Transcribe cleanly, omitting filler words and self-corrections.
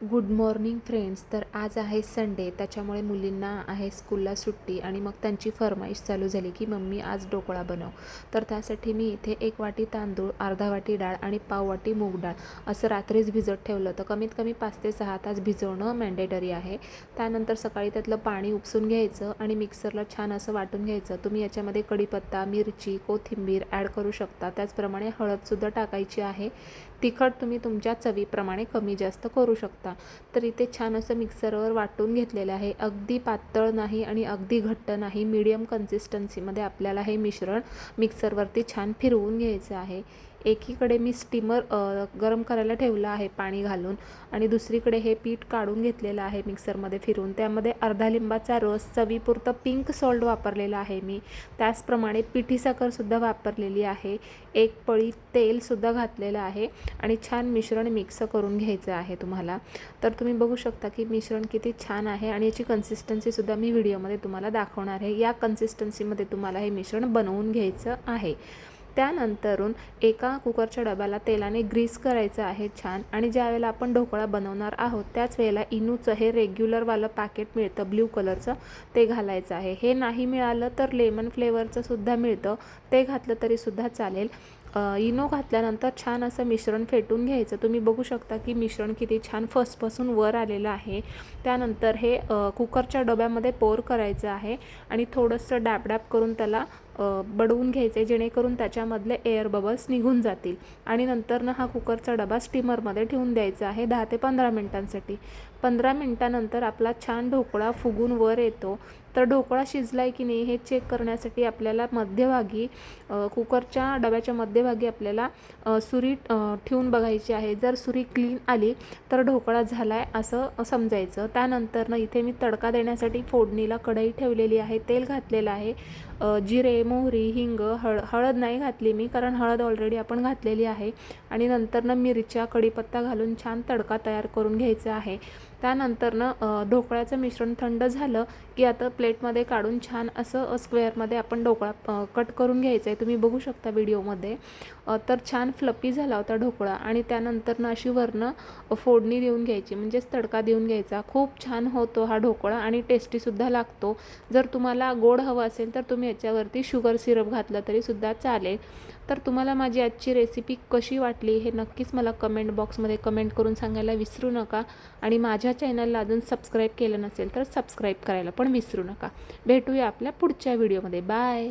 Good morning friends. तर आज आहे संडे, त्याच्यामुळे मुलींना आहे स्कूलला सुट्टी आणि मग त्यांची फरमाईश चालू झाली की मम्मी आज ढोकळा बनव. तर त्यासाठी मी इथे 1 वाटी तांदूळ, अर्धा वाटी डाळ आणि पाव वाटी मूग डाळ असं रात्रीच भिजत ठेवलं. तर कमीत कमी 5 ते 6 तास भिजवणं मॅन्डेटरी आहे. त्यानंतर सकाळी त्यातलं पाणी उपसून घ्यायचं आणि मिक्सरला छान असं वाटून घ्यायचं. तुम्ही याच्यामध्ये कढीपत्ता, मिरची, कोथिंबीर ॲड करू शकता. त्याचप्रमाणे हळदसुद्धा टाकायची आहे. तिखट तुम्ही तुमच्या चवीप्रमाणे कमी जास्त करू शकता. तर इथे छान असं मिक्सरवर वाटून घेतलेलं आहे. अगदी पातळ नाही आणि अगदी घट्ट नाही, मीडियम कन्सिस्टन्सीमध्ये आपल्याला हे मिश्रण मिक्सरवरती छान फिरवून घ्यायचं आहे. एकीकडे मी स्टीमर गरम करायला ठेवलं आहे पाणी घालून आणि दुसरीकडे हे पीठ काढून घेतलेलं आहे मिक्सरमध्ये फिरवून. त्यामध्ये अर्धा लिंबाचा रस, चवीपुरतं पिंक सॉल्ट वापरलेलं आहे मी. त्याचप्रमाणे पिठी साखरसुद्धा वापरलेली आहे. 1 पळी तेलसुद्धा घातलेलं आहे आणि छान मिश्रण मिक्स करून घ्यायचं आहे तुम्हाला. तर तुम्ही बघू शकता की मिश्रण किती छान आहे आणि याची कन्सिस्टन्सीसुद्धा मी व्हिडिओमध्ये तुम्हाला दाखवणार आहे. या कन्सिस्टन्सीमध्ये तुम्हाला हे मिश्रण बनवून घ्यायचं आहे. त्यानंतरून एका कुकरच्या डब्याला तेलाने ग्रीस करायचं आहे छान. आणि ज्यावेळेला आपण ढोकळा बनवणार आहोत त्याच वेळेला इनूचं हे रेग्युलरवालं पॅकेट मिळतं ब्ल्यू कलरचं, ते घालायचं आहे. हे नाही मिळालं तर लेमन फ्लेवरचं सुद्धा मिळतं, ते घातलं तरीसुद्धा चालेल. इनो घातल्यानंतर छान असं मिश्रण फेटून घ्यायचं. तुम्ही बघू शकता की मिश्रण किती छान फसफसून वर आलेलं आहे. त्यानंतर हे कुकरच्या डब्यामध्ये पोर करायचं आहे आणि थोडंसं डॅब करून त्याला बडवून घ्यायचे, जेणेकरून त्याच्यामधले एअर बबल्स निघून जातील. आणि नंतरनं हा कुकरचा डबा स्टीमरमध्ये ठेवून द्यायचा आहे 10 ते 15 मिनिटांसाठी. 15 मिनिटानंतर आपला छान ढोकळा फुगून वर येतो. तर ढोकळा शिजला आहे की नाही हे चेक करण्यासाठी आपल्याला मध्यभागी कुकरच्या डब्याच्या मध्यभागी आपल्याला सुरी ठेवून बघायची आहे. जर सुरी क्लीन आली तर ढोकळा झाला आहे असं समजायचं. त्यानंतरनं इथे मी तडका देण्यासाठी फोडणीला कढई ठेवलेली आहे, तेल घातलेलं आहे. जिरे, मोहरी, हिंग, हळद नाही घातली मी, कारण हळद ऑलरेडी आपण घातलेली आहे. आणि नंतरनं मिरच्या, कढीपत्ता घालून छान तडका तयार करून घ्यायचा आहे. त्यानंतरनं ढोकळ्याचं मिश्रण थंड झालं की आता प्लेटमध्ये काढून छान असं स्क्वेअरमध्ये आपण ढोकळा कट करून घ्यायचा आहे. तुम्ही बघू शकता व्हिडिओमध्ये. तर छान फ्लपी झाला होता ढोकळा. आणि त्यानंतरनं अशी वरनं फोडणी देऊन घ्यायची, म्हणजेच तडका देऊन घ्यायचा. खूप छान होतो हा ढोकळा आणि टेस्टीसुद्धा लागतो. जर तुम्हाला गोड हवं असेल तर तुम्ही याच्यावरती शुगर सिरप घातलं तरीसुद्धा चालेल. तर तुम्हाला माझी आजची रेसिपी कशी वाटली हे नक्कीच मला कमेंट बॉक्समध्ये कमेंट करून सांगायला विसरू नका. आणि माझ्या चॅनलला अजून सबस्क्राईब केलं नसेल तर सबस्क्राईब करायला पण विसरू नका. भेटूया आपल्या पुढच्या व्हिडिओमध्ये. बाय.